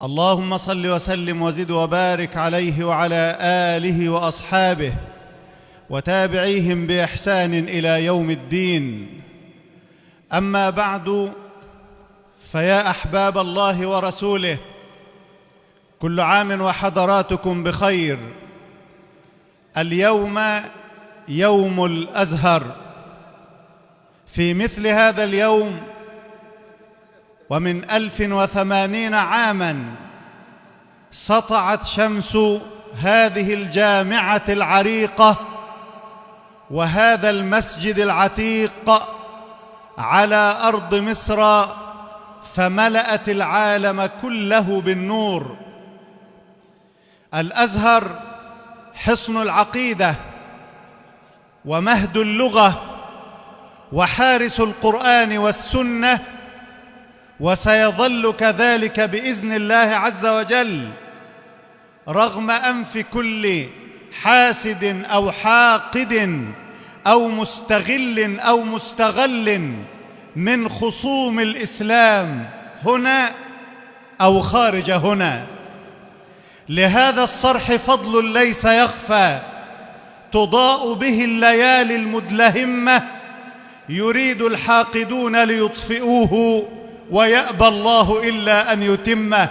اللهم صل وسلم وزد وبارك عليه وعلى آله وأصحابه وتابعيهم بإحسان إلى يوم الدين. أما بعد، فيا أحباب الله ورسوله، كل عام وحضراتكم بخير. اليوم يوم الأزهر. في مثل هذا اليوم ومن 1080 عاماً سطعت شمس هذه الجامعة العريقة وهذا المسجد العتيق على أرض مصر، فملأت العالم كله بالنور. الأزهر حصن العقيدة ومهد اللغة وحارس القرآن والسنة، وسيظل كذلك بإذن الله عز وجل، رغم أنف كل حاسد أو حاقد أو مستغل أو مستغل من خصوم الإسلام هنا أو خارج هنا. لهذا الصرح فضل ليس يخفى، تضاء به الليالي المدلهمة، يريد الحاقدون ليطفئوه ويأبى الله إلا أن يتمه.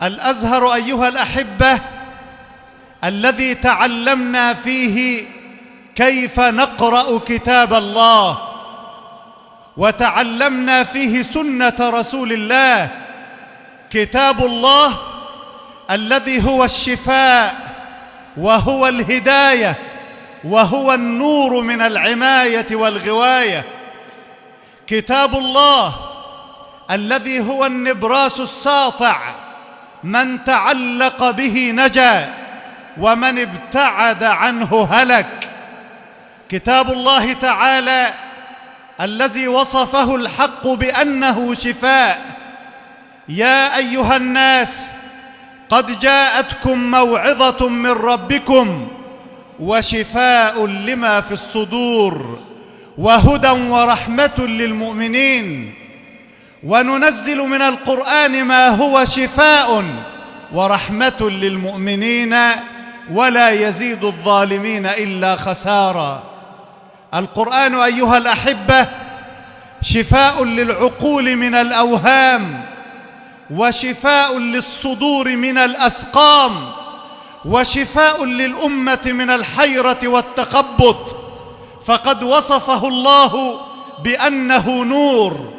الأزهر أيها الأحبة الذي تعلمنا فيه كيف نقرأ كتاب الله، وتعلمنا فيه سنة رسول الله. كتاب الله الذي هو الشفاء وهو الهداية وهو النور من العماية والغواية. كتاب الله الذي هو النبراس الساطع، من تعلق به نجا ومن ابتعد عنه هلك. كتاب الله تعالى الذي وصفه الحق بأنه شفاء. يا أيها الناس قد جاءتكم موعظة من ربكم وشفاء لما في الصدور وهدى ورحمة للمؤمنين. وننزل من القرآن ما هو شفاء ورحمة للمؤمنين ولا يزيد الظالمين إلا خسارا. القرآن أيها الأحبة شفاء للعقول من الأوهام، وشفاء للصدور من الأسقام، وشفاء للأمة من الحيرة والتخبط. فقد وصفه الله بأنه نور،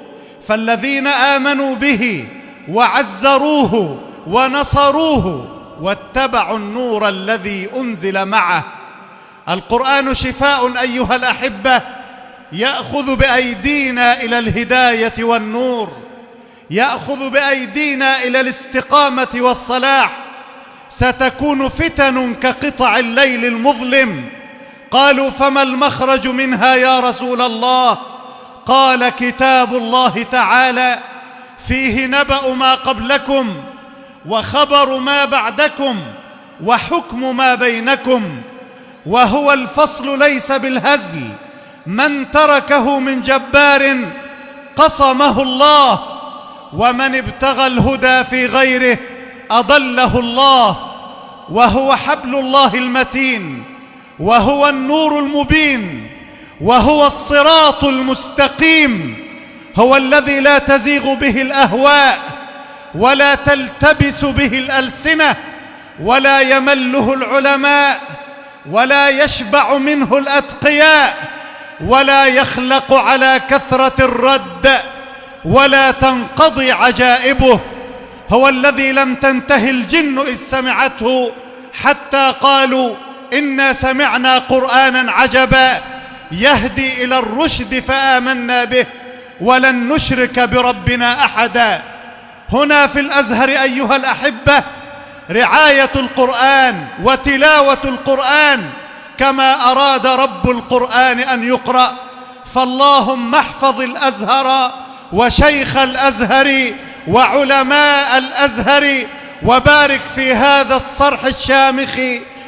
فالذين آمنوا به وعزروه ونصروه واتبعوا النور الذي أنزل معه. القرآن شفاء أيها الأحبة، يأخذ بأيدينا إلى الهداية والنور، يأخذ بأيدينا إلى الاستقامة والصلاح. ستكون فتن كقطع الليل المظلم. قالوا فما المخرج منها يا رسول الله؟ قال كتاب الله تعالى فيه نبأ ما قبلكم وخبر ما بعدكم وحكم ما بينكم، وهو الفصل ليس بالهزل. من تركه من جبار قصمه الله، ومن ابتغى الهدى في غيره أضله الله. وهو حبل الله المتين، وهو النور المبين، وهو الصراط المستقيم. هو الذي لا تزيغ به الأهواء ولا تلتبس به الألسنة ولا يمله العلماء ولا يشبع منه الأتقياء ولا يخلق على كثرة الرد ولا تنقضي عجائبه. هو الذي لم تنته الجن إذ سمعته حتى قالوا إنا سمعنا قرآنا عجبا يهدي إلى الرشد فآمنا به ولن نشرك بربنا أحدا. هنا في الأزهر أيها الأحبة رعاية القرآن وتلاوة القرآن كما أراد رب القرآن أن يقرأ. فاللهم احفظ الأزهر وشيخ الأزهر وعلماء الأزهر، وبارك في هذا الصرح الشامخ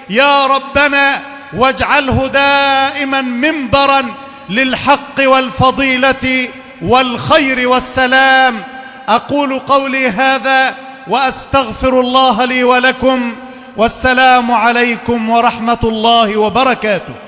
يا ربنا، واجعله دائما منبرا للحق والفضيلة والخير والسلام. أقول قولي هذا وأستغفر الله لي ولكم، والسلام عليكم ورحمة الله وبركاته.